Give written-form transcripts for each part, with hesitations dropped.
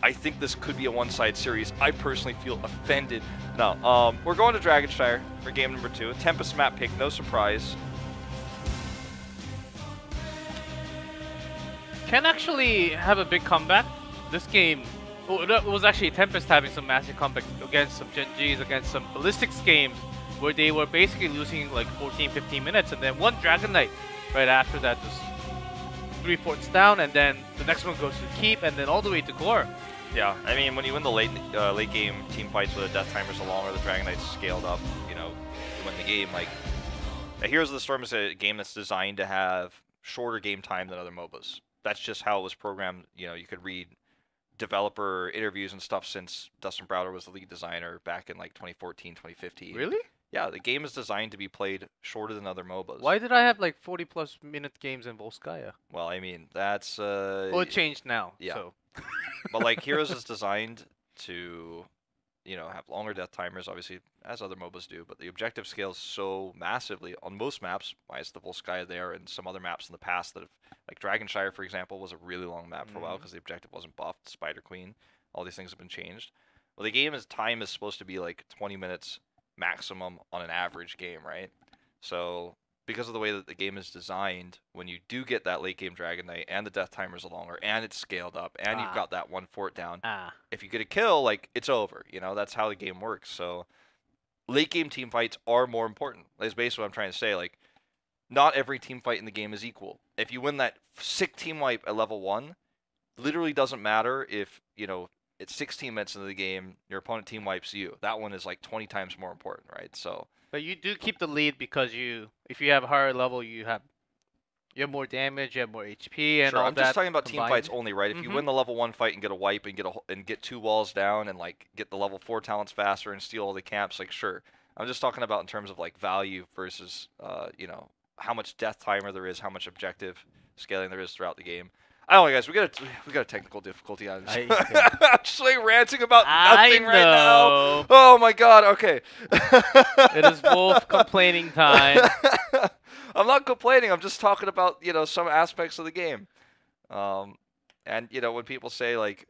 I think this could be a one-side series. I personally feel offended. No, we're going to Dragonshire for game number 2. Tempest map pick, no surprise. Can actually have a big comeback. This game, it was actually Tempest having some massive comeback against some Gen Gs, against some Ballistics games, where they were basically losing like 14-15 minutes, and then one Dragon Knight right after that, just 3 forts down, and then the next one goes to Keep, and then all the way to Gore. Yeah, I mean, when you win the late game team fights with the Death Timers along, or the Dragon Knights scaled up, you know, to win the game. Like, Heroes of the Storm is a game that's designed to have shorter game time than other MOBAs. That's just how it was programmed. You know, you could read developer interviews and stuff since Dustin Browder was the lead designer back in like 2014, 2015. Really? Yeah, the game is designed to be played shorter than other MOBAs. Why did I have like 40+ minute games in Volskaya? Well, I mean, that's... well, it changed now. Yeah. So. But like, Heroes is designed to, you know, have longer death timers, obviously, as other MOBAs do, but the objective scales so massively on most maps, minus the Volskaya there and some other maps in the past that have, like Dragonshire, for example, was a really long map for a while because the objective wasn't buffed. Spider Queen, all these things have been changed. Well, the game's time is supposed to be like 20 minutes maximum on an average game, right? So because of the way that the game is designed, when you do get that late game Dragon Knight and the death timers are longer and it's scaled up and you've got that 1 fort down, if you get a kill, like, it's over. You know, that's how the game works. So late game team fights are more important. That's basically what I'm trying to say. Like, not every team fight in the game is equal. If you win that sick team wipe at level 1, literally doesn't matter if, you know, it's 16 minutes into the game, your opponent team wipes you. That one is like 20 times more important, right? So, but you do keep the lead because if you have a higher level, you have more damage, you have more HP, and sure, all I'm that. just talking about combined. team fights only, right? If you win the level 1 fight and get a wipe and get 2 walls down and like get the level 4 talents faster and steal all the camps, like, sure. I'm just talking about in terms of like value versus you know, how much death timer there is, how much objective scaling there is throughout the game. I don't know, guys. We got a technical difficulty on this. I'm just like ranting about nothing right now. Oh my god. Okay. It is both complaining time. I'm not complaining. I'm just talking about, you know, some aspects of the game. And you know, when people say like,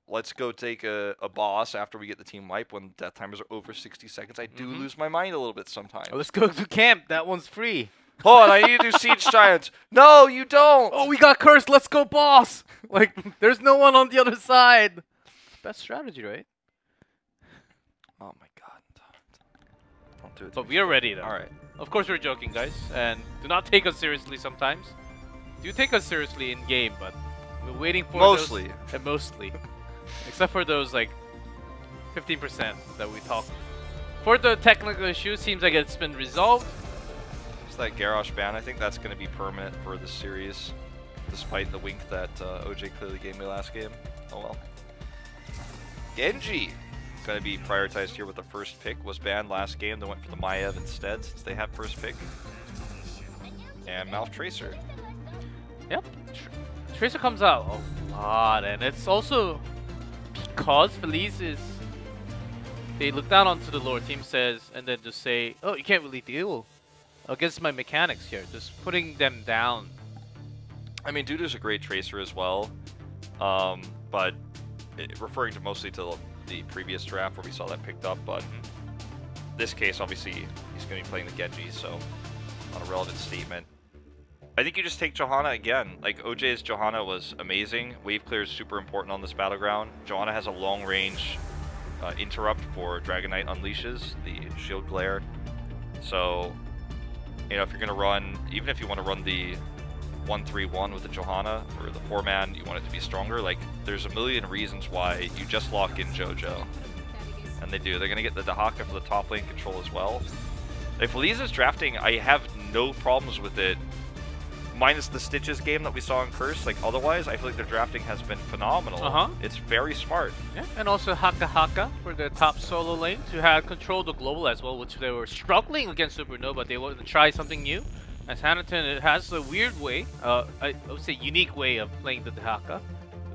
let's go take a boss after we get the team wipe when death timers are over 60 seconds, I do lose my mind a little bit sometimes. Let's go to camp. That one's free. Hold on, I need to do Siege Giants. No, you don't. Oh, we got cursed. Let's go, boss. Like, there's no one on the other side. Best strategy, right? Oh my god. Don't do it. But we are ready, though. All right. Of course, we're joking, guys. And do not take us seriously sometimes. Do take us seriously in game, but we're waiting for mostly. Mostly. Except for those, like, 15% that we talked. For the technical issue, seems like it's been resolved. That Garrosh ban, I think that's going to be permanent for this series, despite the wink that OJ clearly gave me last game. Oh well. Genji is going to be prioritized here with the first pick. Was banned last game. They went for the Maiev instead since they have first pick. And Mouth Tracer. Yep. Tracer comes out a lot, and it's also because Feliz is... They look down onto the lower team says, and then just say, oh, you can't really deal against my mechanics here, just putting them down. I mean, Dudu's a great tracer as well, but referring to mostly to the previous draft where we saw that picked up, but this case, obviously, he's going to be playing the Genji, so not a relevant statement. I think you just take Johanna again. Like, OJ's Johanna was amazing. Wave clear is super important on this battleground. Johanna has a long-range interrupt for Dragon Knight unleashes, the shield glare. So, you know, if you're going to run, even if you want to run the 1-3-1 with the Johanna, or the 4-man, you want it to be stronger, like, there's a million reasons why you just lock in JoJo. And they do. They're going to get the Dahaka for the top lane control as well. If Feliz is drafting, I have no problems with it, minus the Stitches game that we saw in Curse. Like, otherwise, I feel like their drafting has been phenomenal. It's very smart. Yeah, and also Haka for the top solo lanes, who had controlled the global as well, which they were struggling against Supernova. They wanted to try something new. As Hannington, it has a weird way, I would say unique way of playing the Dahaka.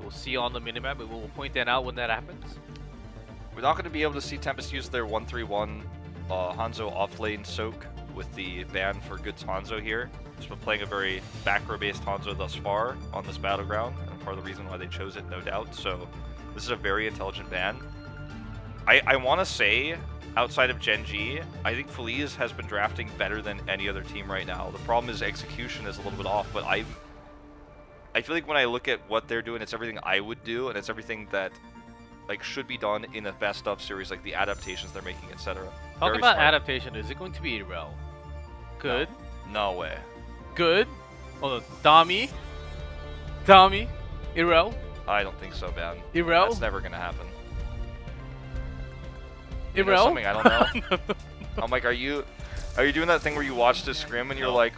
We'll see on the minimap, but we'll point that out when that happens. We're not going to be able to see Tempest use their 1-3-1 Hanzo off-lane soak with the ban for Goods Hanzo here. He's been playing a very back row based Hanzo thus far on this battleground, and part of the reason why they chose it, no doubt. So this is a very intelligent ban. I want to say, outside of Gen G, I think Feliz has been drafting better than any other team right now. The problem is execution is a little bit off, but I feel like when I look at what they're doing, it's everything I would do, and it's everything that like should be done in a best of series, like the adaptations they're making, etc. Talk about adaptation. Is it going to be Irel? Good. No way. Good. Oh, Dami. Irel. I don't think so, man. Irel. That's never gonna happen. Irel. You know something I don't know. I'm like, are you doing that thing where you watch the scrim and you're like,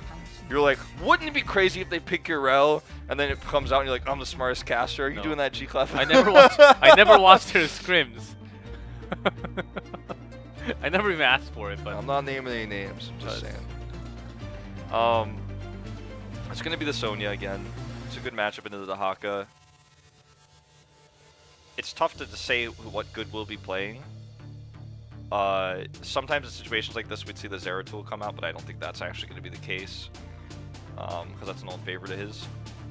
wouldn't it be crazy if they pick Irel and then it comes out and you're like, I'm the smartest caster? Are you doing that, G-Clef? I never watched her scrims. I never even asked for it, but I'm not naming any names. I'm just saying. It's gonna be the Sonya again. It's a good matchup into the Dahaka. It's tough to say what good we'll be playing. Sometimes in situations like this, we'd see the Zeratul come out, but I don't think that's actually going to be the case. Because that's an old favorite of his.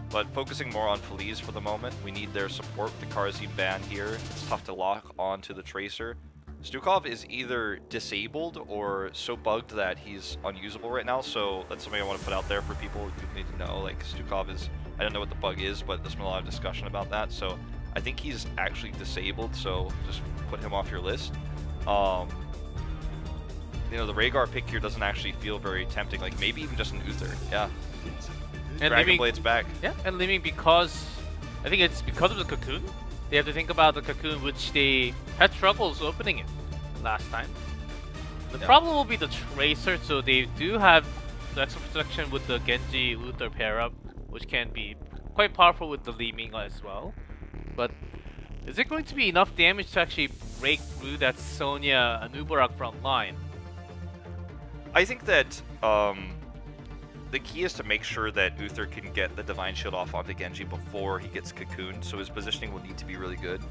But focusing more on Feliz for the moment, we need their support with the Karzim ban here. It's tough to lock onto the Tracer. Stukov is either disabled or so bugged that he's unusable right now, so that's something I want to put out there for people who need to know. Like, Stukov is, I don't know what the bug is, but there's been a lot of discussion about that, so I think he's actually disabled, so just put him off your list. You know, the Rhaegar pick here doesn't actually feel very tempting, like maybe even just an Uther, yeah. And Dragon Blade's back. Yeah, and leaving because, I think it's because of the Cocoon. They have to think about the Cocoon, which they had troubles opening it last time. The problem will be the Tracer, so they do have the extra protection with the Genji Uther pair-up, which can be quite powerful with the Li Ming as well. But is it going to be enough damage to actually break through that Sonya Anubarak front line? I think that the key is to make sure that Uther can get the Divine Shield off onto Genji before he gets cocooned, so his positioning will need to be really good.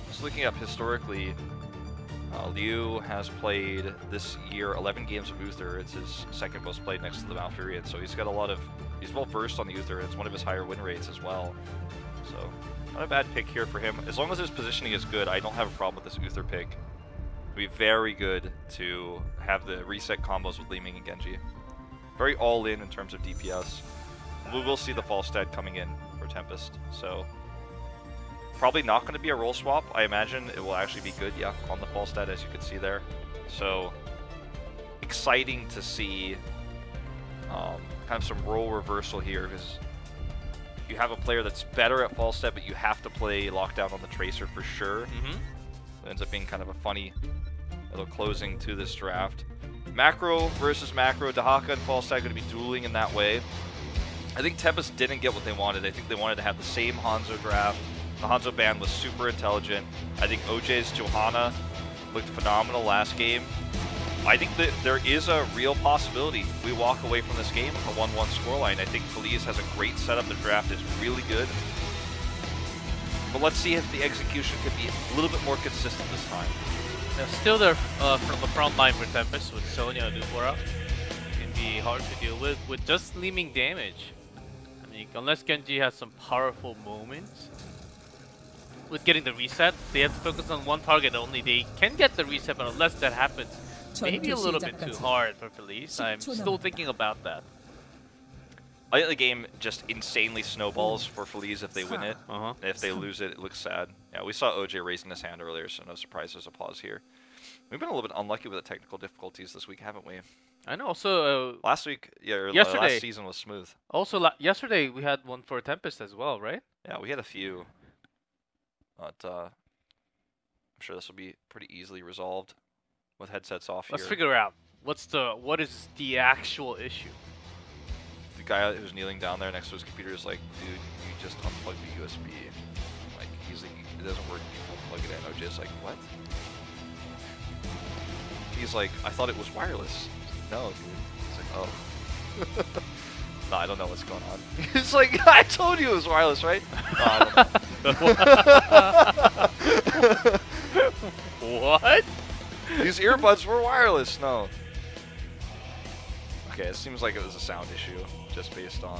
Just looking up historically, Liu has played this year 11 games of Uther. It's his second most played next to the Malfurion, so he's got he's well versed on the Uther, and it's one of his higher win rates as well. So, not a bad pick here for him. As long as his positioning is good, I don't have a problem with this Uther pick. It'd be very good to have the reset combos with Li Ming and Genji. Very all-in in terms of DPS. We will see the Falstad coming in for Tempest, so probably not going to be a role swap. I imagine it will actually be good, yeah, on the Falstad, as you can see there. So exciting to see kind of some role reversal here, because you have a player that's better at Falstad, but you have to play lockdown on the Tracer for sure. It ends up being kind of a funny little closing to this draft. Macro versus Macro, Dahaka and Falstad going to be dueling in that way. I think Tempest didn't get what they wanted. I think they wanted to have the same Hanzo draft. The Hanzo ban was super intelligent. I think OJ's Johanna looked phenomenal last game. I think that there is a real possibility we walk away from this game with a 1-1 scoreline. I think Feliz has a great setup. The draft is really good. But let's see if the execution could be a little bit more consistent this time. Now, still there from the front line for Tempest with Sonya and Anubarak. Can be hard to deal with just Li Ming damage. I mean, unless Genji has some powerful moments with getting the reset, they have to focus on one target only. They can get the reset, but unless that happens, maybe a little bit too hard for Feliz. I'm still thinking about that. I think the game just insanely snowballs for Feliz if they win it. If they lose it, it looks sad. Yeah, we saw OJ raising his hand earlier, so no surprise there's a pause here. We've been a little bit unlucky with the technical difficulties this week, haven't we? I know. Also, last week, yeah, yesterday, last season was smooth. Also, yesterday we had one for Tempest as well, right? Yeah, we had a few. But I'm sure this will be pretty easily resolved with headsets off here. Let's figure out what is the actual issue. The guy who's kneeling down there next to his computer is like, dude, you just unplugged the USB. Like, he's like, it doesn't work, you unplug it in. OJ's like, what? He's like, I thought it was wireless. No, dude. He's like, oh. No, I don't know what's going on. He's like, I told you it was wireless, right? No, I don't know. What? These earbuds were wireless. No. Okay, it seems like it was a sound issue, just based on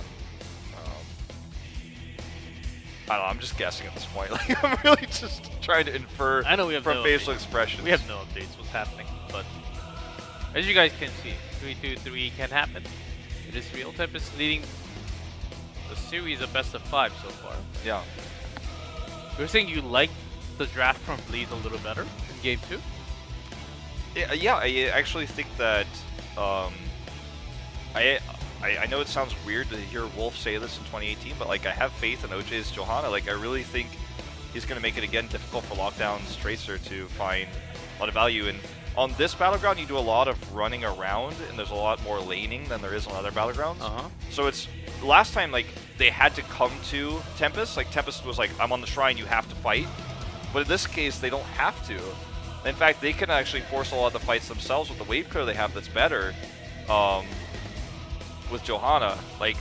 I don't know, I'm just guessing at this point. Like, I'm really just trying to infer I know we have from no facial updates. expressions. We have no updates what's happening, but as you guys can see, 3-2-3 can happen. It is real. Tempest leading the series of best of 5 so far. Yeah. You're saying you like the draft from Feliz a little better in game 2? Yeah, I actually think that I know it sounds weird to hear Wolf say this in 2018, but like I have faith in OJ's Johanna. Like I really think he's going to make it again difficult for Lockdown's Tracer to find a lot of value. And on this battleground, you do a lot of running around, and there's a lot more laning than there is on other battlegrounds. So it's last time like they had to come to Tempest. Like Tempest was like, "I'm on the shrine, you have to fight." But in this case, they don't have to. In fact, they can actually force a lot of the fights themselves with the wave clear they have that's better. With Johanna, like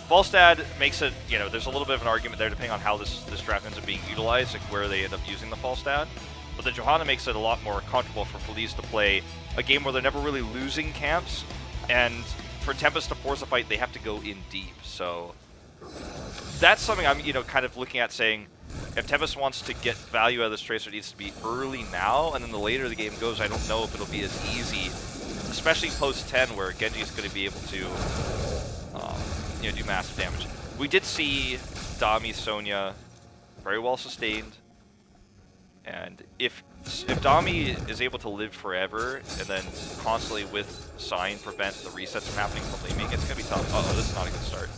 Falstad makes it, you know, there's a little bit of an argument there depending on how this draft ends up being utilized, like where they end up using the Falstad. But the Johanna makes it a lot more comfortable for Feliz to play a game where they're never really losing camps, and for Tempest to force a fight, they have to go in deep. So that's something I'm, you know, kind of looking at saying, if Tempest wants to get value out of this Tracer, it needs to be early now, and then the later the game goes, I don't know if it'll be as easy, especially post 10, where Genji is going to be able to, you know, do massive damage. We did see Dami Sonya very well sustained, and if Dami is able to live forever and then constantly with Sign prevent the resets from happening from Lee, it's going to be tough. Uh oh, this is not a good start.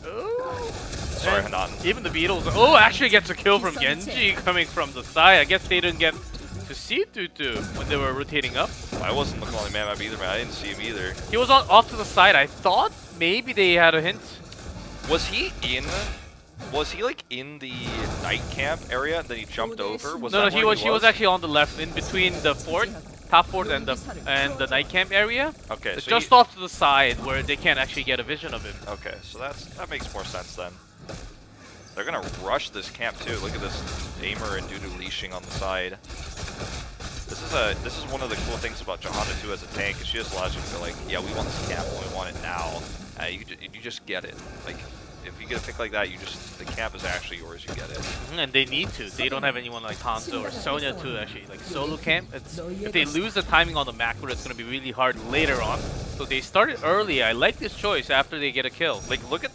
Oh. Sorry, Hanan. Even the Beatles. Oh, actually gets a kill from Genji coming from the side. I guess they didn't get to see Tutu when they were rotating up. I wasn't looking on the man map either, man. I didn't see him either. He was off to the side. I thought maybe they had a hint. Was he like in the night camp area and then he jumped over? No, he was actually on the left, in between the fort, top fort, and the night camp area. Okay, it's so just off to the side where they can't actually get a vision of him. Okay, so that makes more sense then. They're gonna rush this camp too. Look at this Aimer and Dudu leashing on the side. This is one of the cool things about Johanna too as a tank, is she just allows you to go like, yeah, we want this camp and we want it now. You just get it. Like if you get a pick like that, the camp is actually yours. You get it. And they need to. They don't have anyone like Hanzo or Sonya to actually like solo camp. If they lose the timing on the macro, it's gonna be really hard later on. So they started early. I like this choice after they get a kill. Like look at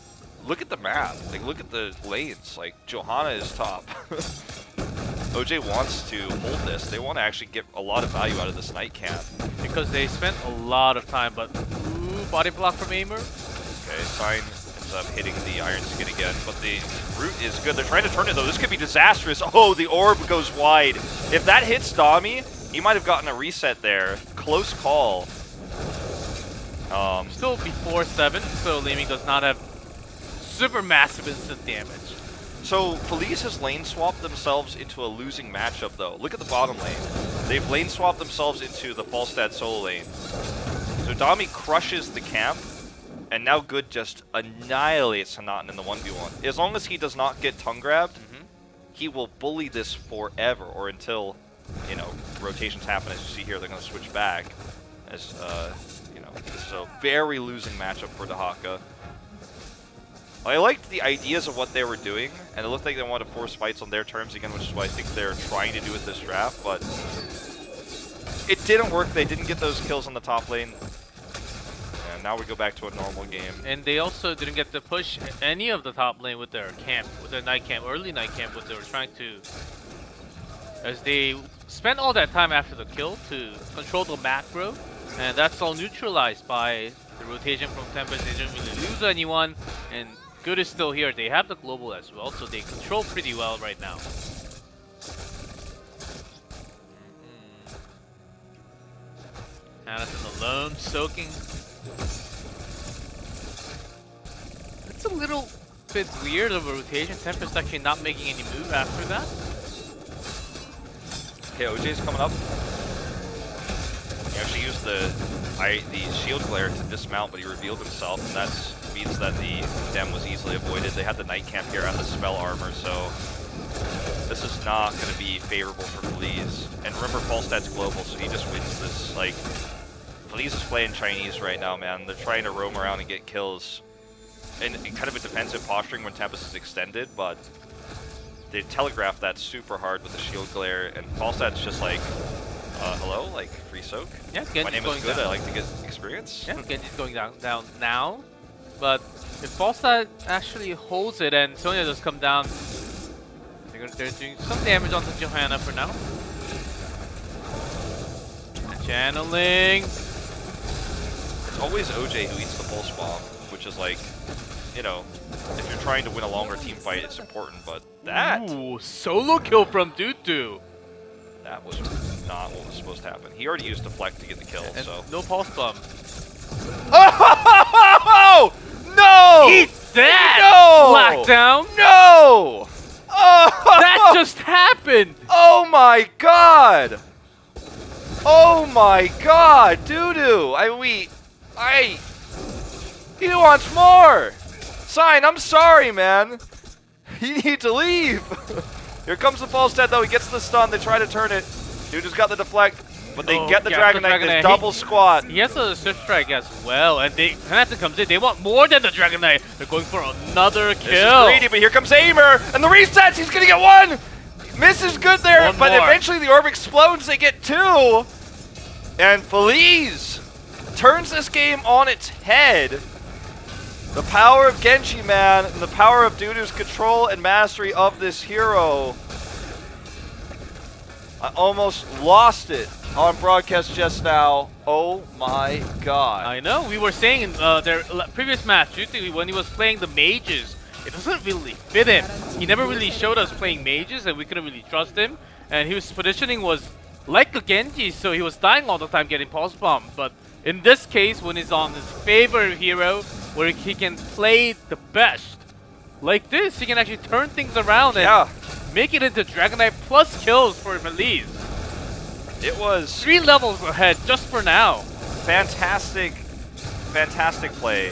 the map. Like look at the lanes. Like Johanna is top. OJ wants to hold this. They want to actually get a lot of value out of this night camp. Because they spent a lot of time, but ooh, body block from Aimer. Okay, Sign ends up hitting the Iron Skin again, but the root is good. They're trying to turn it though. This could be disastrous. Oh, the orb goes wide. If that hits Dami, he might have gotten a reset there. Close call. Still before 7, so Laming does not have super massive instant damage. So Feliz has lane swapped themselves into a losing matchup though. Look at the bottom lane. They've lane swapped themselves into the Falstad solo lane. So Dami crushes the camp, and now Good just annihilates Hanaten in the 1v1. As long as he does not get tongue grabbed, he will bully this forever, or until, you know, rotations happen. As you see here, they're going to switch back. As, you know, this is a very losing matchup for Dahaka. I liked the ideas of what they were doing, and it looked like they wanted to force fights on their terms again, which is what I think they're trying to do with this draft, but it didn't work. They didn't get those kills on the top lane, and now we go back to a normal game. And they also didn't get to push any of the top lane with their camp, with their night camp, early night camp, what they were trying to, as they spent all that time after the kill to control the macro, and that's all neutralized by the rotation from Tempest. They didn't really lose anyone, and Good is still here. They have the global as well, so they control pretty well right now. Addison alone, soaking. It's a little bit weird of a rotation. Tempest actually not making any move after that. Okay, OJ's coming up. He actually used the shield glare to dismount, but he revealed himself, and that means that the dem was easily avoided. They had the night camp here and the spell armor, so this is not going to be favorable for Feliz. And remember, Falstad's global, so he just wins this. Like, Feliz is playing Chinese right now, man. They're trying to roam around and get kills. And kind of a defensive posturing when Tempest is extended, but they telegraph that super hard with the shield glare, and Falstat's just like, hello, like free soak. Yeah, Genji's my name going is good. down. I like to get experience. Yeah, Genji's going down now. But if Falstat actually holds it and Sonya does come down, they're doing some damage onto Johanna for now. Channeling. It's always OJ who eats the pulse bomb, which is like, you know, if you're trying to win a longer team fight, it's important. But that, Ooh, solo kill from Dudu. that was not what was supposed to happen. He already used deflect to get the kill, And so. no pulse bomb. Oh no! Eat that! No! Lockdown. No! Oh! That just happened. Oh my god! Oh my god, Dudu! He wants more! Sign, I'm sorry, man! You need to leave! Here comes the Falstad though, he gets the stun, they try to turn it. Dudu's got the deflect, but they get the Dragon Knight, this double squat. He has a Swift Strike as well, and Hansen comes in, they want more than the Dragon Knight. They're going for another kill. This is greedy, but here comes Aimer, and the resets, he's gonna get one! Misses good there, One but more. eventually the orb explodes, they get two! And Feliz turns this game on its head. The power of Genji, man, and the power of Dudu's control and mastery of this hero. I almost lost it on broadcast just now. Oh my god. I know, we were saying in their previous match, Dudu, when he was playing the mages, it doesn't really fit him. He never really showed us playing mages, and we couldn't really trust him. And his positioning was like a Genji, so he was dying all the time getting pulse bomb. But in this case, when he's on his favorite hero, where he can play the best, like this, he can actually turn things around and make it into Dragon Knight plus kills for Feliz. It was 3 levels ahead just for now. fantastic, fantastic play.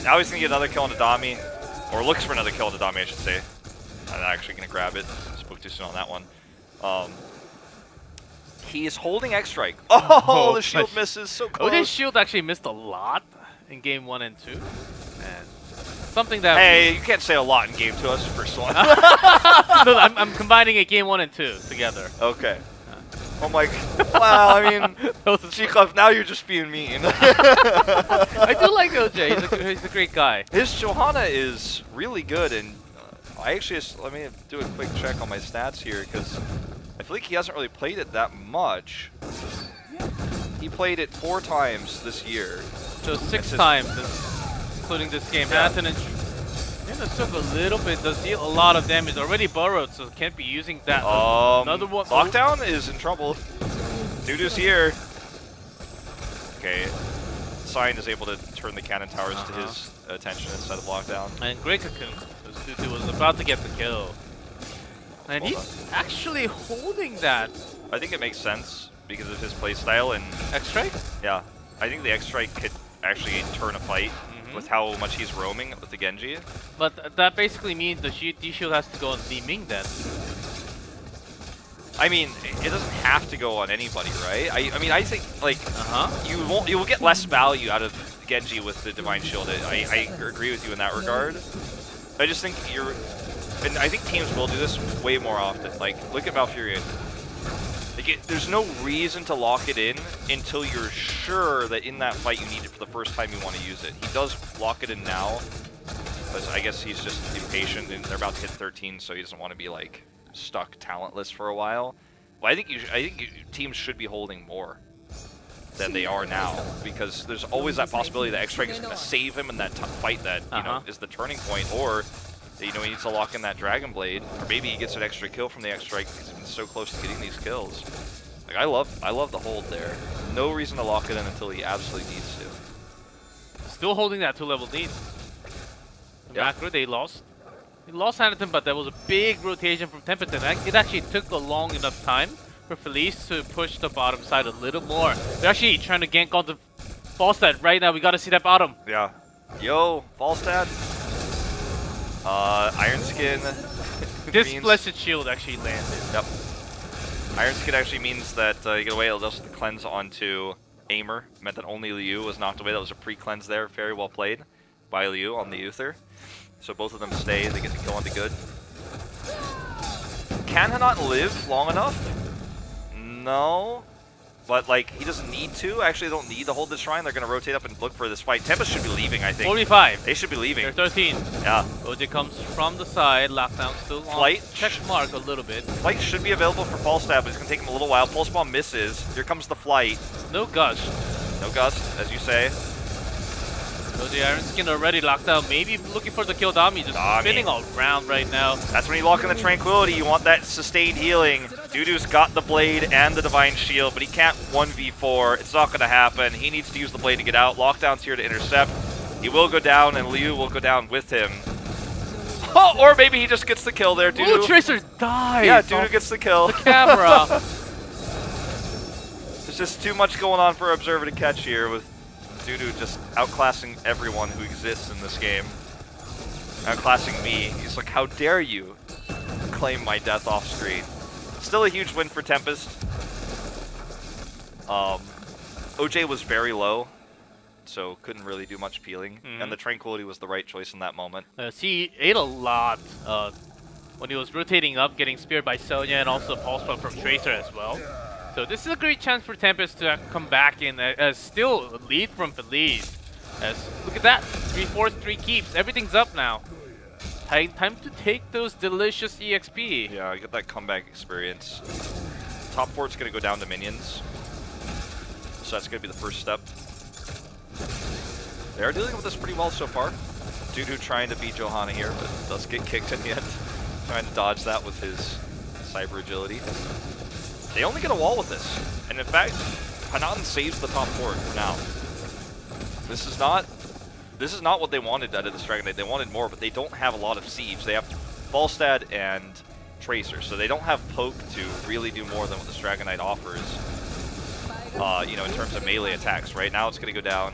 Now he's gonna get another kill on Adami, or looks for another kill on Adami, I should say. I'm not actually gonna grab it. Spoke too soon on that one. He is holding X Strike. Oh, the shield misses so close. OJ's shield actually missed a lot in game 1 and 2, and something that. Hey, you can't say a lot in game 2. That's the first one. No, I'm combining it game 1 and 2 together. Okay. Oh my. Wow. I mean, Chikov, now you're just being mean. I do like OJ. He's a great guy. His Johanna is really good, and I actually let me do a quick check on my stats here because I feel like he hasn't really played it that much. He played it 4 times this year. So 6 times, including this game. Yeah. Hansen and took a little bit, does deal a lot of damage. Already burrowed, so can't be using that. Another one. Lockdown is in trouble. Dudu's here. Okay. Sign is able to turn the cannon towers to his attention instead of Lockdown. And great cocoon, because Dudu was about to get the kill. And he's actually holding that. I think it makes sense because of his playstyle and X-Strike? yeah. I think the X-Strike could actually turn a fight with how much he's roaming with the Genji. But that basically means the D-Shield has to go on Li Ming then. I mean, it doesn't have to go on anybody, right? I mean, I think like you will get less value out of Genji with the Divine Shield. I agree with you in that regard. I just think and I think teams will do this way more often. Like, look at Valkyria. Like there's no reason to lock it in until you're sure that in that fight you need it for the first time you want to use it. He does lock it in now, but I guess he's just impatient and they're about to hit 13, so he doesn't want to be like stuck talentless for a while. But I think teams should be holding more than they are now, because there's always that possibility that X-Strike is going to save him in that fight that you know is the turning point, or he needs to lock in that Dragon Blade, or maybe he gets an extra kill from the X-Strike because he's been so close to getting these kills. Like I love the hold there. No reason to lock it in until he absolutely needs to. Still holding that 2-level lead. Macro, they lost. They lost Hamilton, but there was a big rotation from Tempest, and it actually took a long enough time for Feliz to push the bottom side a little more. They're actually trying to gank onto Falstad right now. We gotta see that bottom. Yeah. Yo, Falstad. Iron Skin. This Blessed Shield actually landed. Yep. Iron Skin actually means that you get away. It'll just cleanse onto Aimer. Meant that only Liu was knocked away. That was a pre-cleanse there. Very well played by Liu on the Uther. So both of them stay. They get the kill onto good. can not live long enough? No. But, like, he doesn't need to. Actually, they don't need to hold this shrine. They're going to rotate up and look for this fight. Tempest should be leaving, I think. 45. They should be leaving. They're 13. Yeah. OJ comes from the side. Lockdown still on. Flight. Check mark a little bit. Flight should be available for Pulse Stab, but it's going to take him a little while. Pulse Bomb misses. Here comes the Flight. No gush. No gust, as you say. OJ Iron Skin already locked out. Maybe looking for the kill Dami. Just spinning around right now. That's when you lock in the Tranquility. You want that sustained healing. Dudu's got the Blade and the Divine Shield, but he can't 1v4. It's not going to happen. He needs to use the Blade to get out. Lockdown's here to intercept. He will go down, and Liu will go down with him. Oh, or maybe he just gets the kill there, Dudu. Ooh, Tracer dies! Yeah, Dudu gets the kill. The camera. There's just too much going on for Observer to catch here, with Dudu just outclassing everyone who exists in this game. Outclassing me. He's like, how dare you claim my death off screen. Still a huge win for Tempest. OJ was very low, so couldn't really do much peeling. And the Tranquility was the right choice in that moment. He ate a lot when he was rotating up, getting speared by Sonya and also Pulse Bomb from Tracer as well. So this is a great chance for Tempest to come back in as still a lead from Feliz. Look at that, 3-4, 3 keeps. Everything's up now. Time to take those delicious EXP. Yeah, get that comeback experience. Top 4's going to go down to minions. So that's going to be the first step. They are dealing with this pretty well so far. Dudu trying to beat Johanna here, but does get kicked in the end. Trying to dodge that with his cyber agility. They only get a wall with this. And in fact, Hanaten saves the top 4 for now. This is not what they wanted out of this Dragon Knight. They wanted more, but they don't have a lot of Siege. They have Falstad and Tracer, so they don't have Poke to really do more than what this Dragon Knight offers. You know, in terms of melee attacks. Right now it's going to go down.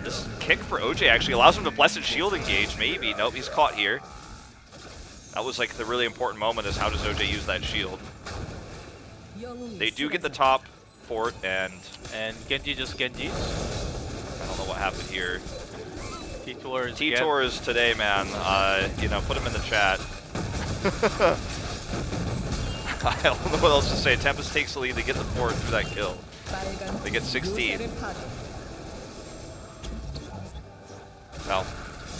This kick for OJ actually allows him to Blessed Shield engage, maybe. Nope, he's caught here. That was like the really important moment, is how does OJ use that shield. They do get the top fort, and Genji just Genjis. I don't know what happened here. T-Tour is today, man. You know, put him in the chat. I don't know what else to say. Tempest takes the lead. They get the fort through that kill. They get 16. Well,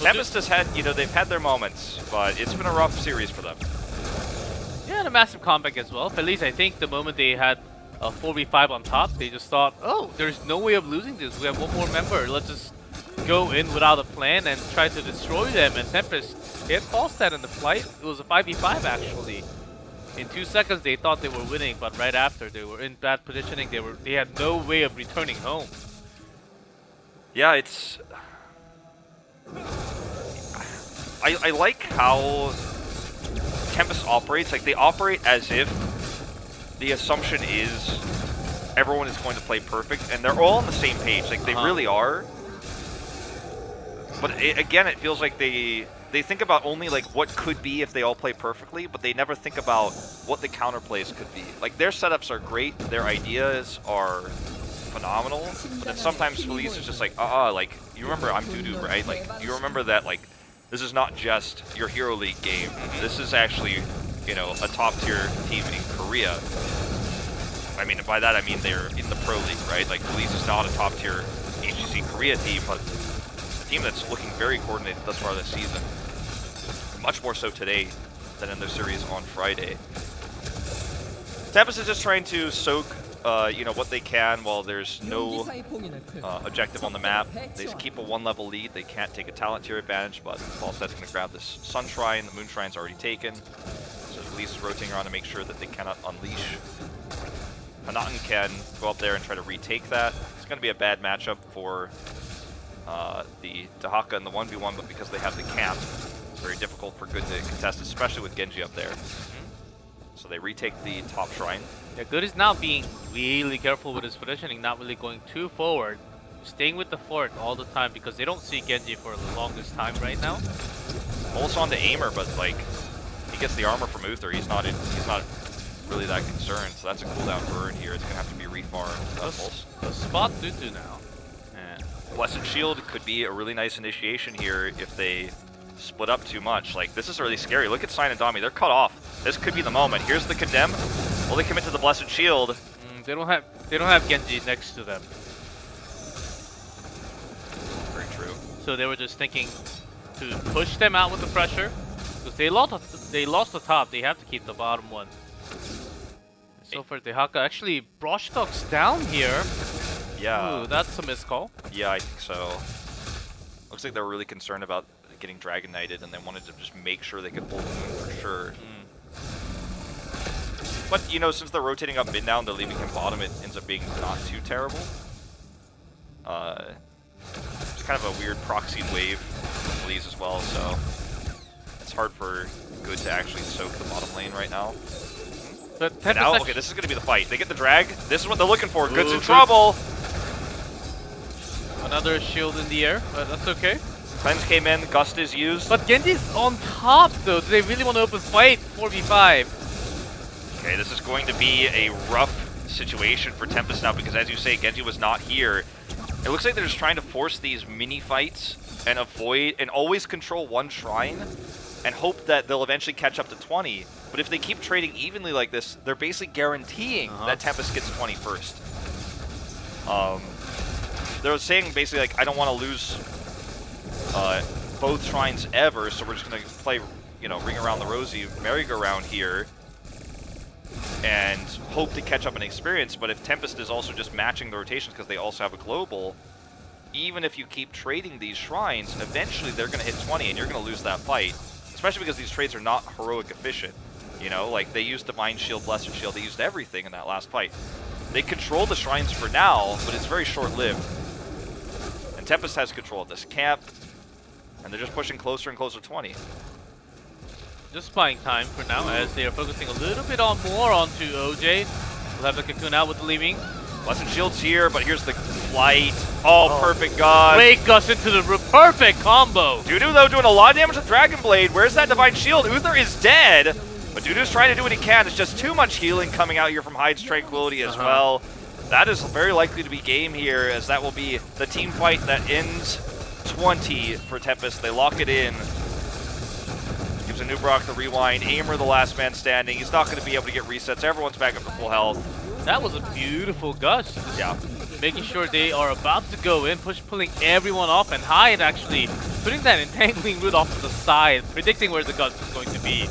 Tempest has had, you know, they've had their moments, but it's been a rough series for them. Yeah, and a massive comeback as well. Feliz, I think the moment they had a 4v5 on top, they just thought, oh, there's no way of losing this. We have one more member. Let's just go in without a plan and try to destroy them. And Tempest hit Falstad in the flight. It was a 5v5 actually. In 2 seconds, they thought they were winning, but right after, they were in bad positioning. They had no way of returning home. Yeah, it's... I like how Tempest operates. Like, they operate as if the assumption is everyone is going to play perfect, and they're all on the same page. Like, they really are. But again, it feels like they think about only like what could be if they all play perfectly, but they never think about what the counterplays could be. Like, their setups are great, their ideas are phenomenal, but then sometimes Feliz is just like, like, you remember I'm Dudu, right? Like, you remember that, like, this is not just your Hero League game. This is actually, you know, a top-tier team in Korea. I mean, by that I mean they're in the Pro League, right? Like, Feliz is not a top-tier HGC Korea team, but a team that's looking very coordinated thus far this season. Much more so today than in their series on Friday. Tempest is just trying to soak, you know, what they can while there's no objective on the map. They keep a 1-level lead. They can't take a talent tier advantage, but Falstad's going to grab this Sun Shrine. The Moon Shrine's already taken. So Feliz is rotating around to make sure that they cannot unleash. Hanaten can go up there and try to retake that. It's going to be a bad matchup for the Dahaka in the 1v1, but because they have the camp, it's very difficult for Good to contest, especially with Genji up there. So they retake the top shrine. Yeah, Good is now being really careful with his positioning, not really going too forward, staying with the fort all the time because they don't see Genji for the longest time right now. Almost on to Aimer, but like he gets the armor from Uther. He's not really that concerned. So that's a cooldown burn here. It's gonna have to be refarmed. A spot Tutu now. And Blessed Shield could be a really nice initiation here if they split up too much. Like, this is really scary. Look at Sign and Dami. They're cut off. This could be the moment. Here's the Condemn. Will they commit to the Blessed Shield? They don't have Genji next to them. Very true. So they were just thinking to push them out with the pressure. Because they lost the top, they have to keep the bottom one. So for Dehaka, actually, Broshdock's down here. Yeah. Ooh, that's a miscall. Yeah, I think so. Looks like they were really concerned about getting Dragon Knighted, and they wanted to just make sure they could hold Moon for sure. But, you know, since they're rotating up mid now and they're leaving him bottom, it ends up being not too terrible. It's kind of a weird proxy wave for Feliz as well, so it's hard for Good to actually soak the bottom lane right now. But And now, okay, this is going to be the fight. They get the drag. This is what they're looking for. Good's in Good. trouble. Another shield in the air, but that's okay. Cleanse came in. Gust is used. But Genji's on top though. Do they really want to open fight? 4v5. Okay, this is going to be a rough situation for Tempest now because, as you say, Genji was not here. It looks like they're just trying to force these mini fights and avoid and always control one shrine and hope that they'll eventually catch up to 20. But if they keep trading evenly like this, they're basically guaranteeing that Tempest gets 20 first. They're saying basically like, I don't want to lose both shrines ever, so we're just going to play, you know, Ring Around the Rosie merry-go-round here and hope to catch up in experience. But if Tempest is also just matching the rotations because they also have a global, even if you keep trading these shrines, eventually they're going to hit 20 and you're going to lose that fight. Especially because these trades are not heroic efficient. You know, like they used Divine Shield, Blessed Shield, they used everything in that last fight. They control the shrines for now, but it's very short-lived. And Tempest has control of this camp, and they're just pushing closer and closer to 20. Just buying time for now as they are focusing a little bit more onto OJ. We'll have the Cocoon out with the leaving. Blessed Shield's here, but here's the flight. Oh, perfect God. Wake us into the perfect combo. Dudu, though, doing a lot of damage with Dragon Blade. Where's that Divine Shield? Uther is dead, but Dudu's trying to do what he can. It's just too much healing coming out here from Hyde's Tranquility as well. That is very likely to be game here, as that will be the team fight that ends 20 for Tempest. They lock it in. Gives a new Brock the rewind. Aimer the last man standing. He's not going to be able to get resets. Everyone's back up to full health. That was a beautiful gust. Yeah. Making sure they are about to go in, pulling everyone off, and Hyde actually putting that entangling root off to the side, predicting where the gust is going to be.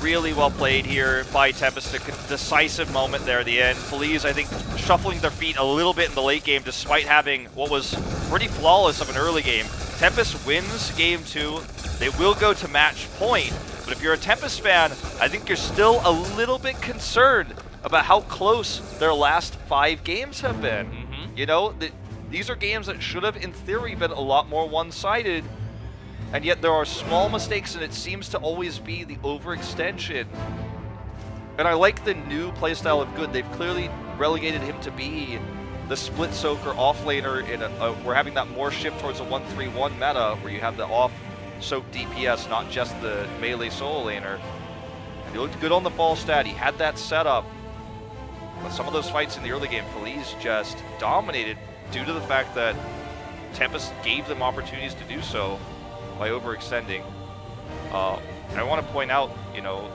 Really well played here by Tempest. A decisive moment there at the end. Feliz, I think, shuffling their feet a little bit in the late game despite having what was pretty flawless of an early game. Tempest wins game 2. They will go to match point. But if you're a Tempest fan, I think you're still a little bit concerned about how close their last 5 games have been. You know, these are games that should have, in theory, been a lot more one-sided. And yet there are small mistakes, and it seems to always be the overextension. And I like the new playstyle of Good. They've clearly relegated him to be the split soaker offlaner. We're having that more shift towards a 1-3-1 meta, where you have the off-soak DPS, not just the melee solo laner. And he looked good on the ball stat. He had that setup. But some of those fights in the early game, Feliz just dominated due to the fact that Tempest gave them opportunities to do so by overextending. I want to point out, you know,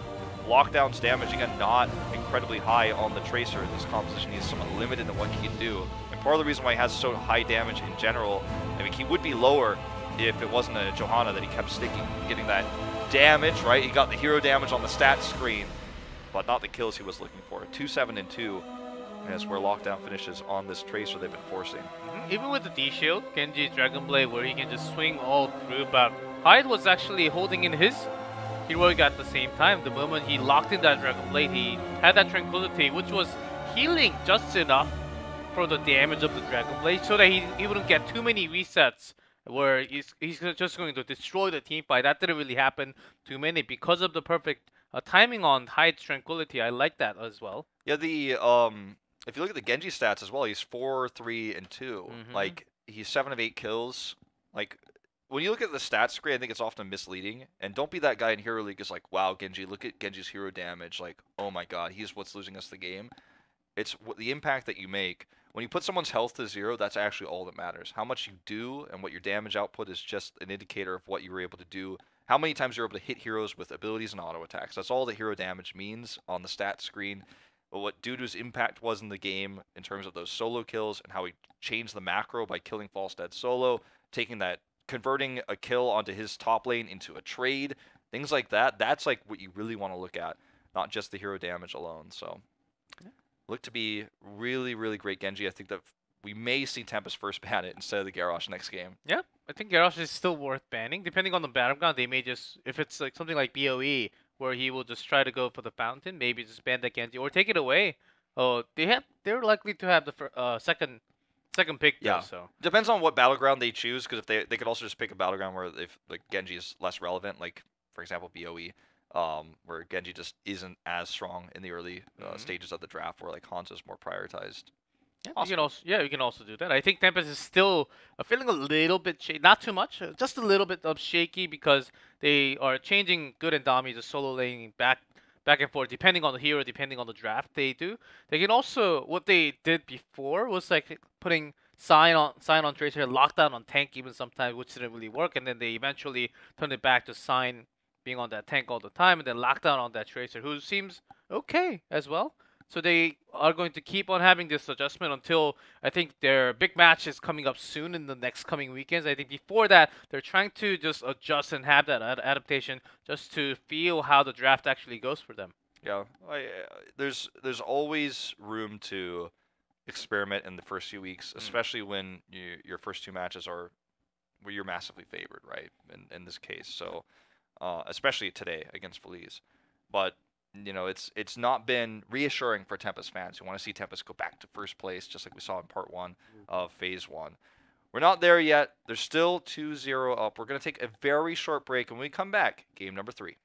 Lockdown's damage, again, not incredibly high on the Tracer in this composition. He's somewhat limited in what he can do. And part of the reason why he has so high damage in general, I mean, he would be lower if it wasn't a Johanna that he kept sticking, getting that damage, right? He got the hero damage on the stats screen, but not the kills he was looking for. 2-7 and 2 is where Lockdown finishes on this Tracer they've been forcing. Even with the D-Shield, Genji's Dragon Blade, where he can just swing all through, but Hyde was actually holding in his heroic at the same time. The moment he locked in that Dragon Blade, he had that Tranquility, which was healing just enough for the damage of the Dragon Blade, so that he wouldn't get too many resets, where he's just going to destroy the team fight. That didn't really happen too many because of the perfect timing on Hyde's Tranquility. I like that as well. Yeah, if you look at the Genji stats as well, he's 4, 3, and 2. Like, he's 7 of 8 kills. Like, when you look at the stats screen, I think it's often misleading. And don't be that guy in Hero League who's like, wow, Genji, look at Genji's hero damage. Like, oh my god, he's what's losing us the game. it's the impact that you make. When you put someone's health to 0, that's actually all that matters. How much you do and what your damage output is just an indicator of what you were able to do. How many times you're able to hit heroes with abilities and auto attacks. That's all the hero damage means on the stat screen. But what Dudu's impact was in the game in terms of those solo kills and how he changed the macro by killing False Dead solo, converting a kill onto his top lane into a trade, things like that, that's like what you really want to look at, not just the hero damage alone. So look to be really, really great Genji. I think that we may see Tempest first ban it instead of the Garrosh next game. Yeah, I think Garrosh is still worth banning. Depending on the battleground, they may just, if it's like something like BOE, where he will just try to go for the fountain, maybe just ban the Genji or take it away. Oh, they're likely to have the second pick though, Yeah. so. Depends on what battleground they choose, because if they could also just pick a battleground where if like Genji is less relevant, like for example BOE, where Genji just isn't as strong in the early stages of the draft, where like Hanzo is more prioritized. Yeah, you can also do that. I think Tempest is still feeling a little bit shaky, not too much, just a little bit of shaky because they are changing Good and Dami to solo laning back and forth depending on the hero, depending on the draft they do. They can also, what they did before was like putting sign on Tracer, lockdown on tank even sometimes, which didn't really work, and then they eventually turned it back to sign being on that tank all the time, and then lockdown on that Tracer, who seems okay as well. So they are going to keep on having this adjustment until I think their big match is coming up soon in the next coming weekends. I think before that, they're trying to just adjust and have that adaptation just to feel how the draft actually goes for them. Yeah, there's always room to experiment in the first few weeks, especially when your first 2 matches are where you're massively favored, right? In this case, so especially today against Feliz, but it's not been reassuring for Tempest fans who want to see Tempest go back to first place, just like we saw in part 1 of Phase 1. We're not there yet. They're still 2-0 up. We're going to take a very short break, and when we come back, game number 3.